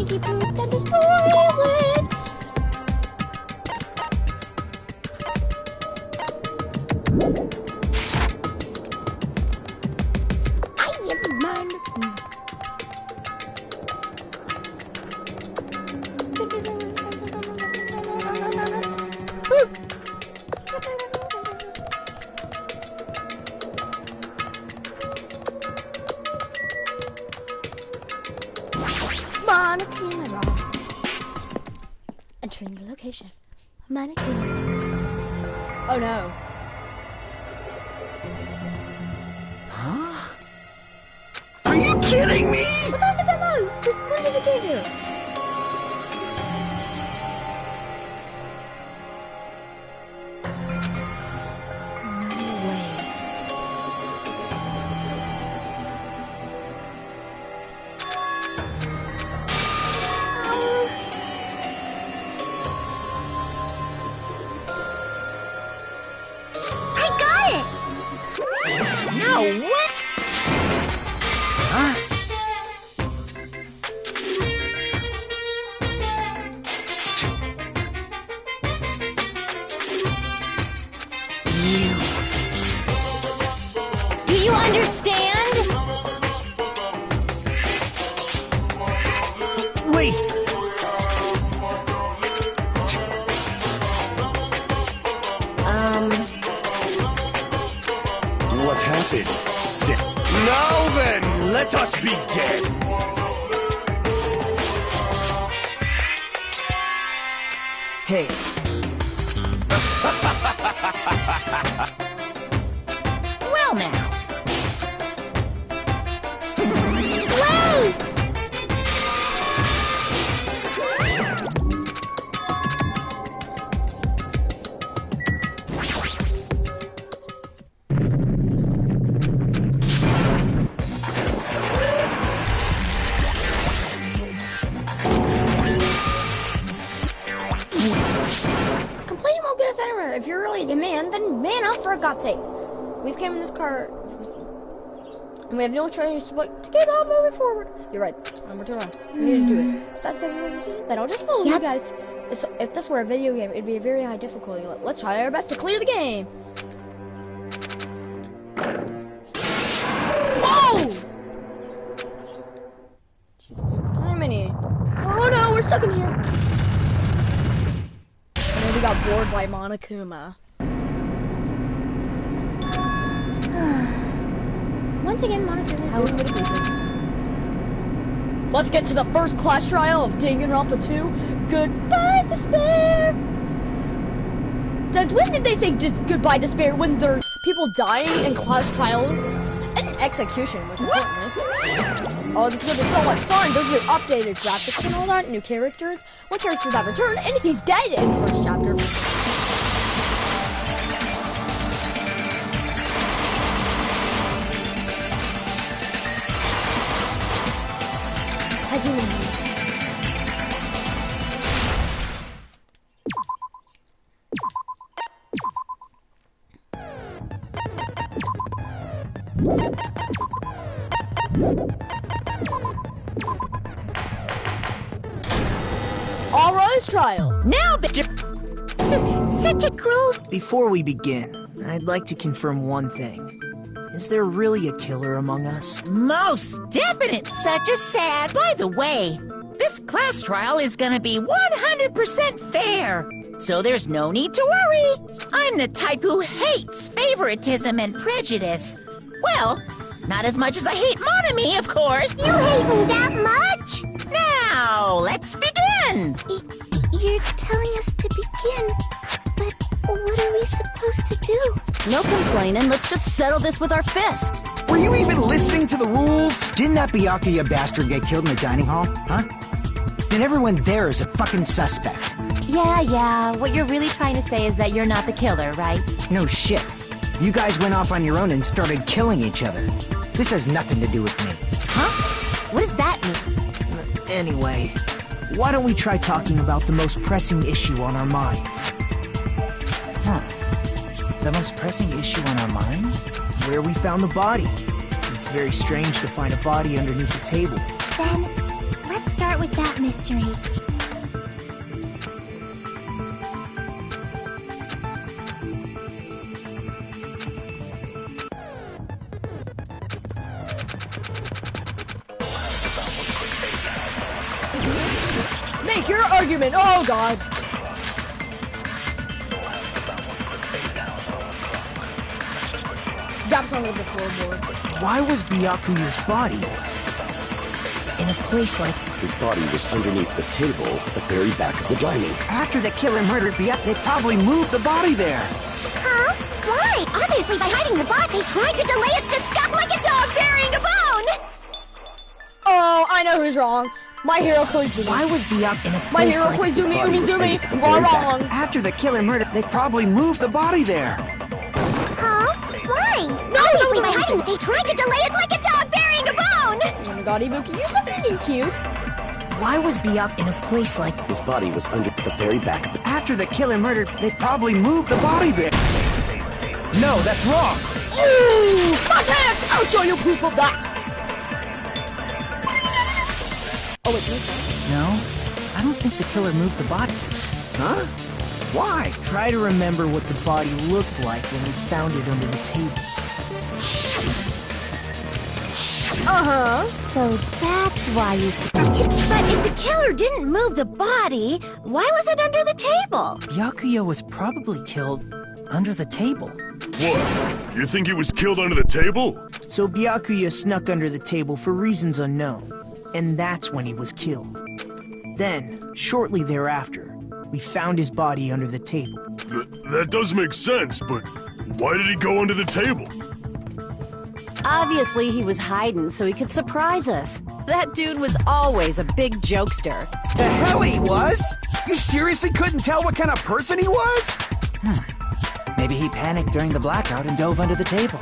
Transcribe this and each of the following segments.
stinky poop that is toilets. I am the mannequin. Mannequin. Entering the location. Mannequin. Oh no. Huh? Are you kidding me? What the heck is that noise? When did it get here? Do you understand? Wait! What happened? Sit. Now then, let us begin! Hey. Well now. Complaining won't get us anywhere. If you're really the man, then man up for God's sake. We've came in this car, and we have no choice but to keep on moving forward. You're right. Number 2 round. We need to do it. If that's everyone's decision, then I'll just follow you guys. If this were a video game, it'd be a very high difficulty. Let's try our best to clear the game. Whoa! Jesus, how many? Oh no, we're stuck in here. And then we got bored by Monokuma. Once again, Monokuma is doing what he pleases. Let's get to the first class trial of Danganronpa 2. Goodbye, despair! Since when did they say goodbye, despair when there's people dying in class trials? And execution, most importantly. Oh, this is gonna be so much fun. There's new updated graphics and all that, new characters. One character that returned, and he's dead in the first chapter. Hajime. All Rose trial. Now, such a cruel. Before we begin, I'd like to confirm one thing. Is there really a killer among us? Most definite. Such a sad. By the way, this class trial is gonna be 100% fair. So there's no need to worry. I'm the type who hates favoritism and prejudice. Well, not as much as I hate Monami, of course. You hate me that much? Now, let's begin. You're telling us to begin, but what are we supposed to do? No complaining, let's just settle this with our fists. Were you even listening to the rules? Didn't that Byakuya bastard get killed in the dining hall? Huh? Then everyone there is a fucking suspect. Yeah, what you're really trying to say is that you're not the killer, right? No shit. You guys went off on your own and started killing each other. This has nothing to do with me. Huh? What does that mean? Anyway, why don't we try talking about the most pressing issue on our minds? The most pressing issue on our minds? Where we found the body. It's very strange to find a body underneath the table. Then, let's Let's start with that mystery. Make your argument. Oh God. Got on with the floorboard. Why was Byakuya's body in a place like... His body was underneath the table at the very back of the dining. After the killer murdered Byakuya, they probably moved the body there. Huh? Why? Obviously, by hiding the bot, they tried to delay its discovery like a dog burying a bone! Oh, I know who's wrong. My hero Koizumi. Why was Byakuya in a place My hero like... Koizumi, body was Umizumi. at the very Wrong. After the killer murdered, they probably moved the body there. Huh? Why? No, Obviously, no, by no, hiding no. they tried to delay it like a dog burying a bone! Oh my God, Ibuki, you're so freaking cute. Why was Byakuya in a place like... His body was under the very back of the... After the killer murdered, they probably moved the body there. No, that's wrong. Ooh, contact! I'll show you proof of that. Oh wait, No, I don't think the killer moved the body. Huh? Why? Try to remember what the body looked like when we found it under the table. So that's why you... But if the killer didn't move the body, why was it under the table? Byakuya was probably killed under the table. What? You think he was killed under the table? So Byakuya snuck under the table for reasons unknown, and that's when he was killed. Then, shortly thereafter, we found his body under the table. That does make sense, but why did he go under the table? Obviously, he was hiding so he could surprise us. That dude was always a big jokester. The hell he was? You seriously couldn't tell what kind of person he was? Maybe he panicked during the blackout and dove under the table.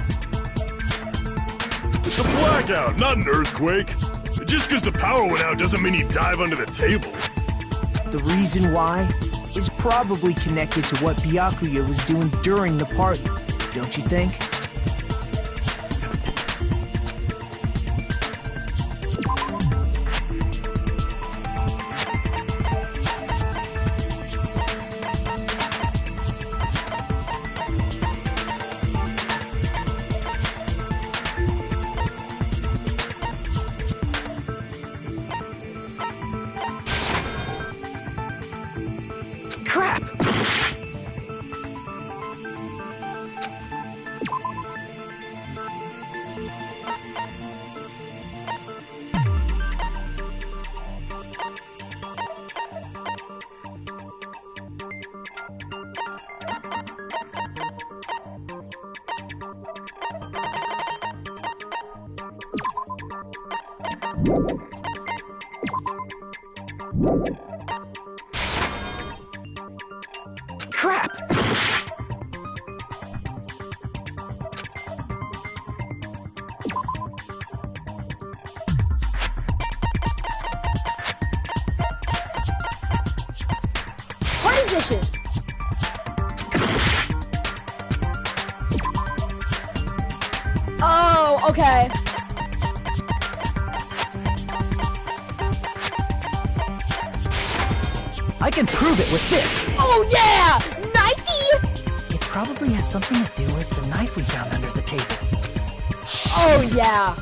It's a blackout, not an earthquake. Just because the power went out doesn't mean he'd dive under the table. The reason why is probably connected to what Byakuya was doing during the party, don't you think? Crap! Crap! Party dishes. Oh, okay. I can prove it with this! Oh yeah! Knifey! It probably has something to do with the knife we found under the table. Oh yeah.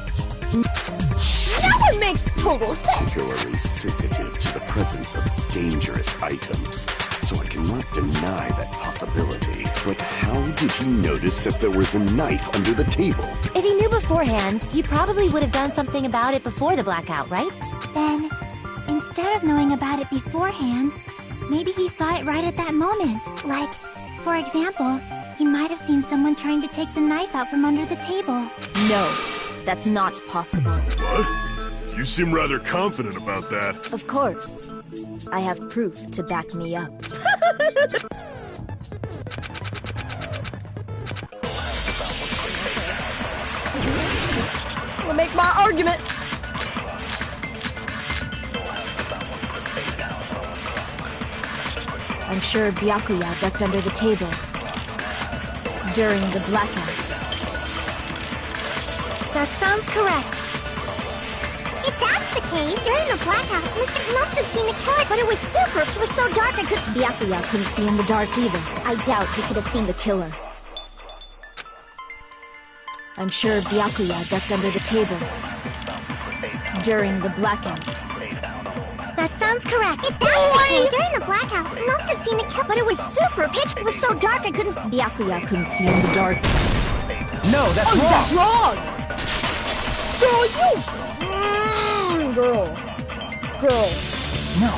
Now it makes total sense. Particularly sensitive to the presence of dangerous items, so I cannot deny that possibility. But how did he notice that there was a knife under the table? If he knew beforehand, he probably would have done something about it before the blackout, right? Then, instead of knowing about it beforehand, maybe he saw it right at that moment. Like, for example, he might have seen someone trying to take the knife out from under the table. No, that's not possible. What? You seem rather confident about that. Of course. I have proof to back me up. I'm gonna make my argument. I'm sure Byakuya ducked under the table during the blackout. That sounds correct. If that's the case, during the blackout, Mr. must have seen the killer. But it was super. It was so dark I couldn't. Byakuya couldn't see in the dark either. I doubt he could have seen the killer. I'm sure Byakuya ducked under the table during the blackout. That sounds correct. If that's the case, during the blackout, he must have seen the killer. But it was super pitch. It was so dark I couldn't. Byakuya couldn't see in the dark. No, that's wrong. That's wrong! Girl, you... Girl. No,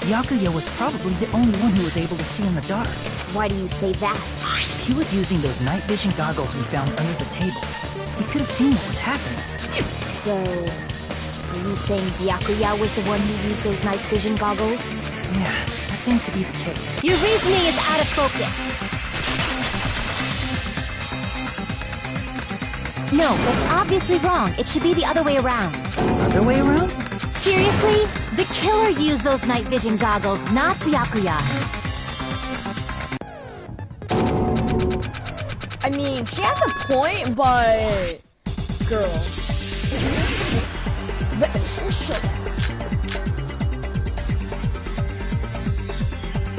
Byakuya was probably the only one who was able to see in the dark. Why do you say that? He was using those night vision goggles we found under the table. He could have seen what was happening. So, are you saying Byakuya was the one who used those night vision goggles? Yeah, that seems to be the case. Your reasoning is out of focus. No, that's obviously wrong. It should be the other way around. Other way around? Seriously? The killer used those night vision goggles, not Byakuya. I mean, she has a point, but... Girl. Shut up.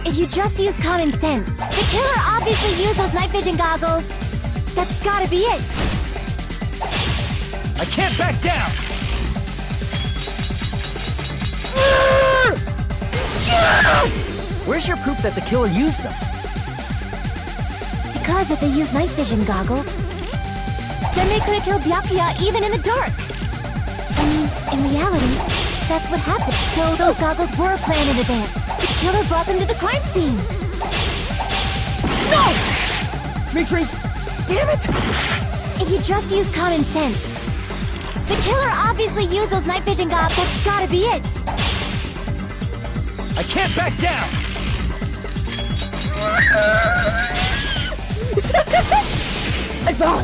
If you just use common sense, the killer obviously used those night vision goggles. That's gotta be it. I can't back down! Where's your proof that the killer used them? Because if they used night vision goggles, then they could have killed Byakuya even in the dark. I mean, in reality, that's what happened. So those goggles were planned in advance. The killer brought them to the crime scene. No! Retreat! Damn it! If you just use common sense, the killer obviously used those night vision goggles. That's gotta be it. I can't back down!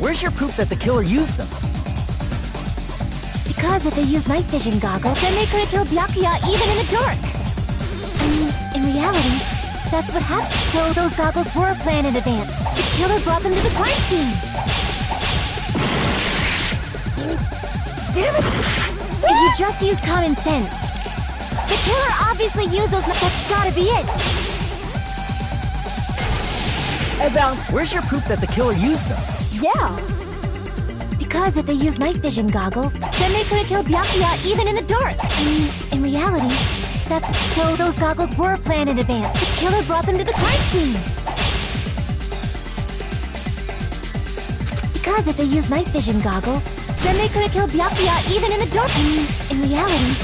Where's your proof that the killer used them? Because if they used night vision goggles, then they could have killed Byakuya even in the dark. I mean, in reality, that's what happened. So those goggles were planned in advance. The killer brought them to the crime scene. Damn it! If you just use common sense, the killer obviously used those. That's gotta be it. Where's your proof that the killer used them? Yeah. Because if they used night vision goggles, then they could have killed Byakuya even in the dark. I mean, in reality, that's so those goggles were planned in advance. The killer brought them to the crime scene. Because if they used night vision goggles, then they could have killed Byakuya even in the dark. I mean, in reality,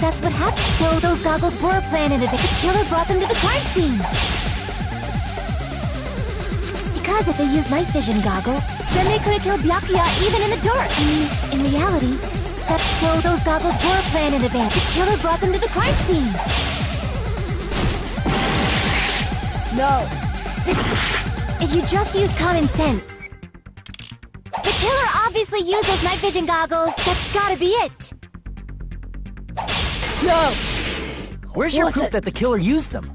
that's what happened. So those goggles were planned in advance. The killer brought them to the crime scene. Because if they used night vision goggles, then they could have killed Byakuya even in the dark. I mean, in reality, that's so those goggles were planned in advance. The killer brought them to the crime scene. No. If you just use common sense, the killer obviously used those night vision goggles. That's gotta be it. No. Where's your proof that the killer used them?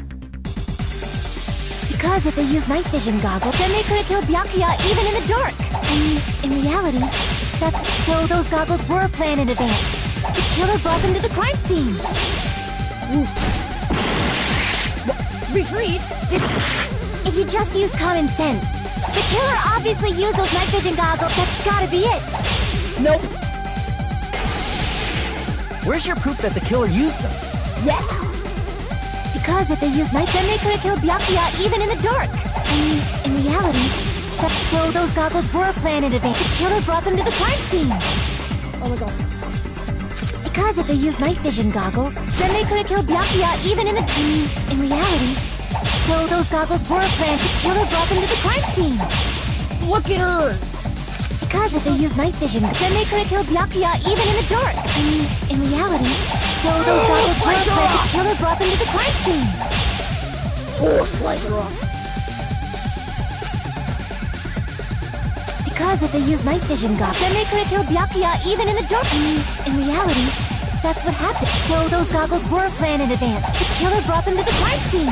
Because if they used night vision goggles, then they could have killed Byakuya even in the dark. I mean, in reality, that's so those goggles were planned in advance. The killer brought them to the crime scene. Retreat? If you just use common sense, the killer obviously used those night vision goggles. That's gotta be it. Nope. Where's your proof that the killer used them? Yeah. Because if they used night, then they could have killed Byakuya even in the dark. I mean, in reality, that's so those goggles were planned in advance. The killer brought them to the crime scene. Oh my god. Because if they used night vision goggles, then they could have killed Byakuya even in the... I mean, in reality, so those goggles were planned. The killer brought them to the crime scene. Look at her. Because if they used night vision, then they could have killed Byakuya even in the dark. I mean, in reality, so those goggles were planned. The killer brought them to the crime scene. Oh, slice her off. Because if they used night vision goggles, then they could have killed Byakuya even in the dark. I mean, in reality, that's what happened. So those goggles were planned in advance. The killer brought them to the crime scene.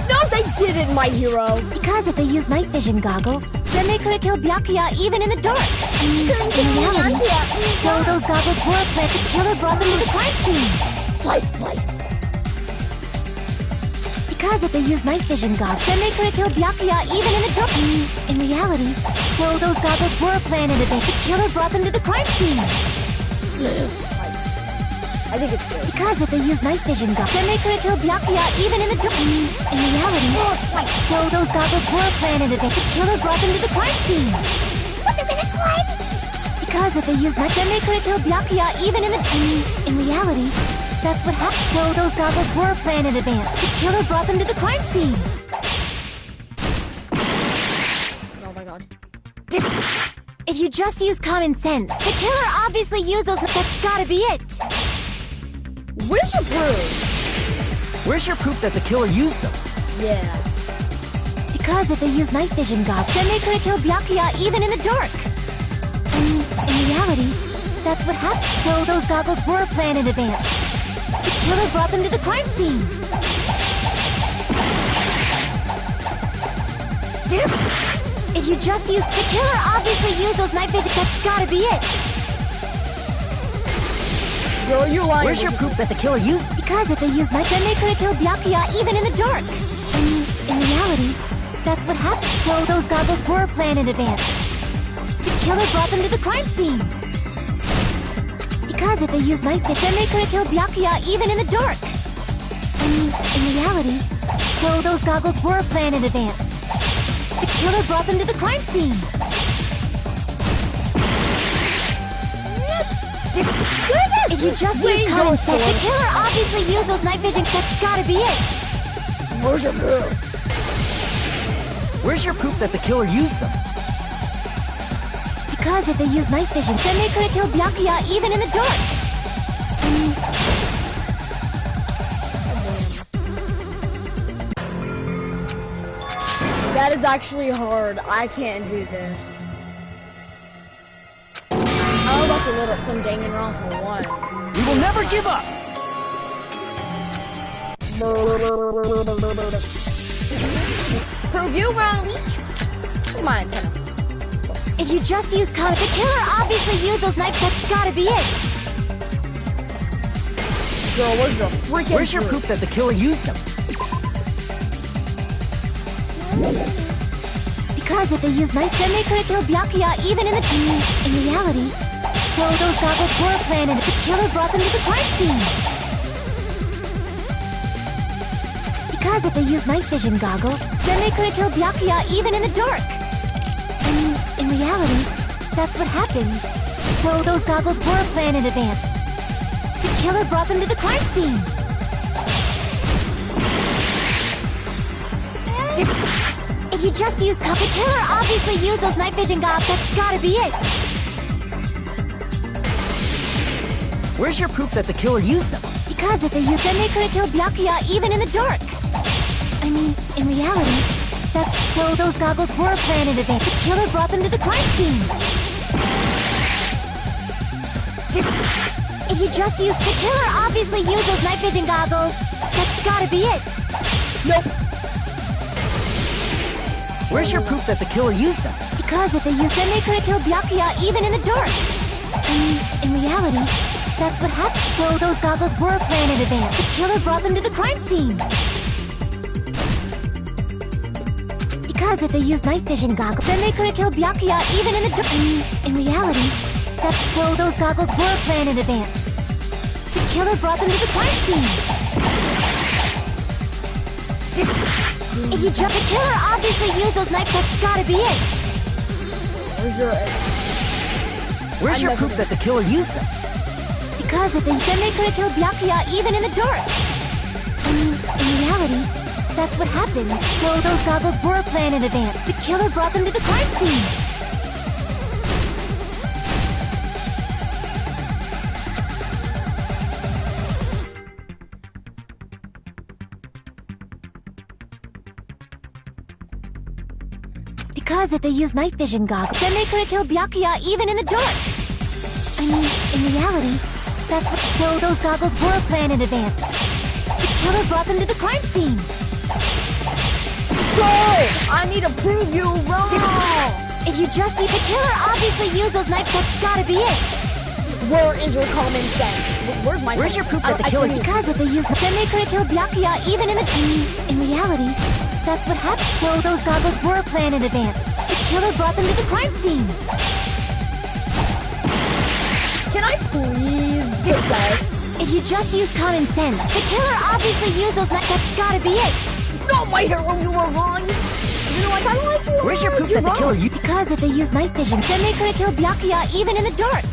No, they didn't, my hero. Because if they used night vision goggles, then they could have killed Byakuya even in the dark. In reality, so those goggles were planted. The killer brought them to the crime scene. Slice, slice. Because if they used night vision goggles, then they could have killed Byakuya even in the dark. In reality, so those goggles were planned in advance. The killer brought them to the crime scene. I think it's good. Because if they used night vision goggles, then they could have killed Byakuya even in the dark. In reality, so those goggles were planned in advance. The killer brought them to the crime scene. Put them in a slime! Because if they used night, then they could have killed Byakuya even in the... In reality, that's what happened. So those goggles were planned in advance. The killer brought them to the crime scene. Oh my god. If you just use common sense, the killer obviously used those... That's gotta be it. Where's your proof? Where's your proof that the killer used them? Yeah. Because if they used night vision goggles, then they could have killed Byakuya even in the dark. In reality, that's what happened. So those goggles were planned in advance. The killer brought them to the crime scene. If you just use... The killer obviously used those night vision... That's gotta be it. Girl, you're lying. Where's your proof that the killer used them? Because if they used night, then they could have killed Byakuya even in the dark. In reality, that's what happened. So those goggles were planned in advance. The killer brought them to the crime scene. Because if they used night vision, then they could have killed Byakuya even in the dark. In reality, so those goggles were planned in advance. The killer brought them to the crime scene. If you just use common sense, the killer obviously used those night vision. That's gotta be it. Where's your proof? Where's your proof that the killer used them? Because if they used night vision, then they could have killed Byakuya even in the dark. That is actually hard. I can't do this. I was about to load up some Danganronpa 1. We will never give up! Prove you wrong, Leech. Come on, antenna. If you just use common, the killer obviously used those knives. That's gotta be it. Girl, where's your freaking Where's your proof that the killer used them? Because if they used knives, then they could have killed Byakuya even in the... In reality, so those goggles were planned and the killer brought them to the crime scene. Because if they used night vision goggles, then they could have killed Byakuya even in the dark. In reality, that's what happened. So those goggles were planned in advance. The killer brought them to the crime scene. If you just use the killer obviously used those night vision goggles. That's gotta be it. Where's your proof that the killer used them? Because if they used them, they could have killed Byakuya even in the dark. In reality, that's so those goggles were planned in advance. The killer brought them to the crime scene. If you just use the killer obviously used those night vision goggles. That's gotta be it. Nope. Where's your proof that the killer used them? Because if they used them, they could have killed Byakuya even in the dark. In reality, that's what happened. So those goggles were planned in advance. The killer brought them to the crime scene. Because if they used night vision goggles, then they could have killed Byakuya even in the dark. In reality, that's so those goggles were planned in advance. The killer brought them to the crime scene. If you jump, the killer obviously used those knives. That's gotta be it. Where's your proof that the killer used them? Because if then they could have killed Byakuya even in the dark. In reality, that's what happened. So those goggles were planned in advance. The killer brought them to the crime scene. Because if they used night vision goggles, then they could have killed Byakuya even in the dark. In reality, that's what... So those goggles were planned in advance. The killer brought them to the crime scene. I need to prove you wrong! If you just see the killer obviously used those knives, that's gotta be it! Where is your common sense? Where's your proof that the killer... Because if they used... Then they could have killed Byakuya even in the... In reality, that's what happened. So those goggles were planned in advance. The killer brought them to the crime scene. Can I please possess? If you just use common sense, the killer obviously used those knives. That's gotta be it! No, my hero, you were wrong! You know, I kinda like you. Where's your proof that the killer... Because if they used night vision, then they could have killed Byakuya even in the dark.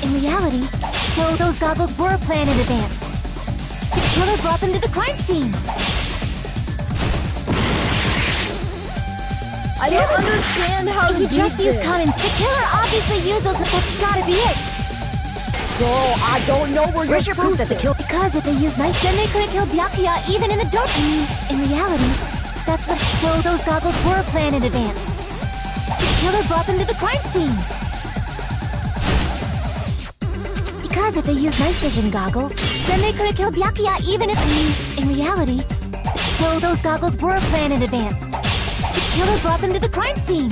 In reality, so those goggles were planned in advance. The killer brought them to the crime scene. I don't understand how you just use common. The killer obviously used those. That's gotta be it. Bro, I don't know Where's your proof that the killer? Because if they used knives, then they could have killed Byakuya even in the dark. In reality, that's what. So those goggles were planned in advance. The killer brought them to the crime scene. Because if they used night vision goggles, then they could have killed Byakuya even if... In reality, so those goggles were planned in advance. The killer brought them to the crime scene.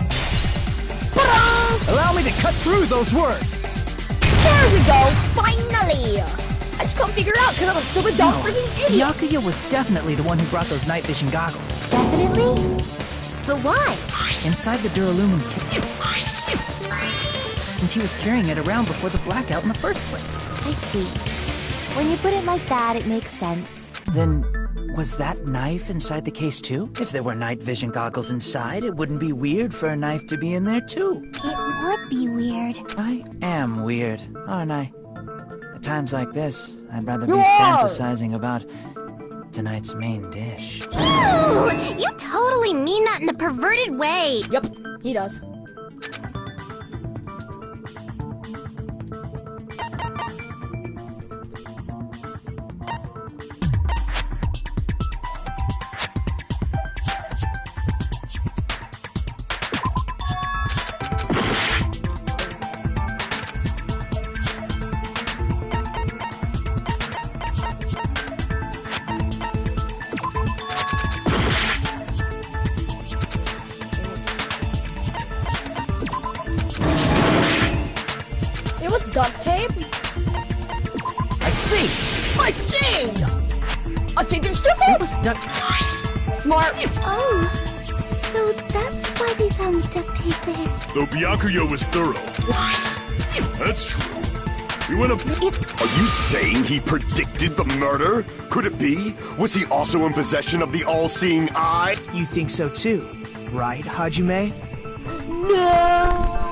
Allow me to cut through those words. There we go! Finally! I just couldn't figure it out because I'm a stupid, dumb, freaking idiot! Byakuya was definitely the one who brought those night vision goggles. Definitely? But why? Inside the Duralumin kit. Since he was carrying it around before the blackout in the first place. I see. When you put it like that, it makes sense. Then, was that knife inside the case too? If there were night vision goggles inside, it wouldn't be weird for a knife to be in there too. It would be weird. I am weird, aren't I? At times like this, I'd rather be fantasizing about tonight's main dish. Ooh! You totally mean that in a perverted way! Yep, he does. Duct tape? I see! I see! I think it's different! It was duct... Smart! Oh, so that's why we found duct tape there. Though Byakuya was thorough. That's true. We went up... Are you saying he predicted the murder? Could it be? Was he also in possession of the all-seeing eye? You think so too, right, Hajime? No!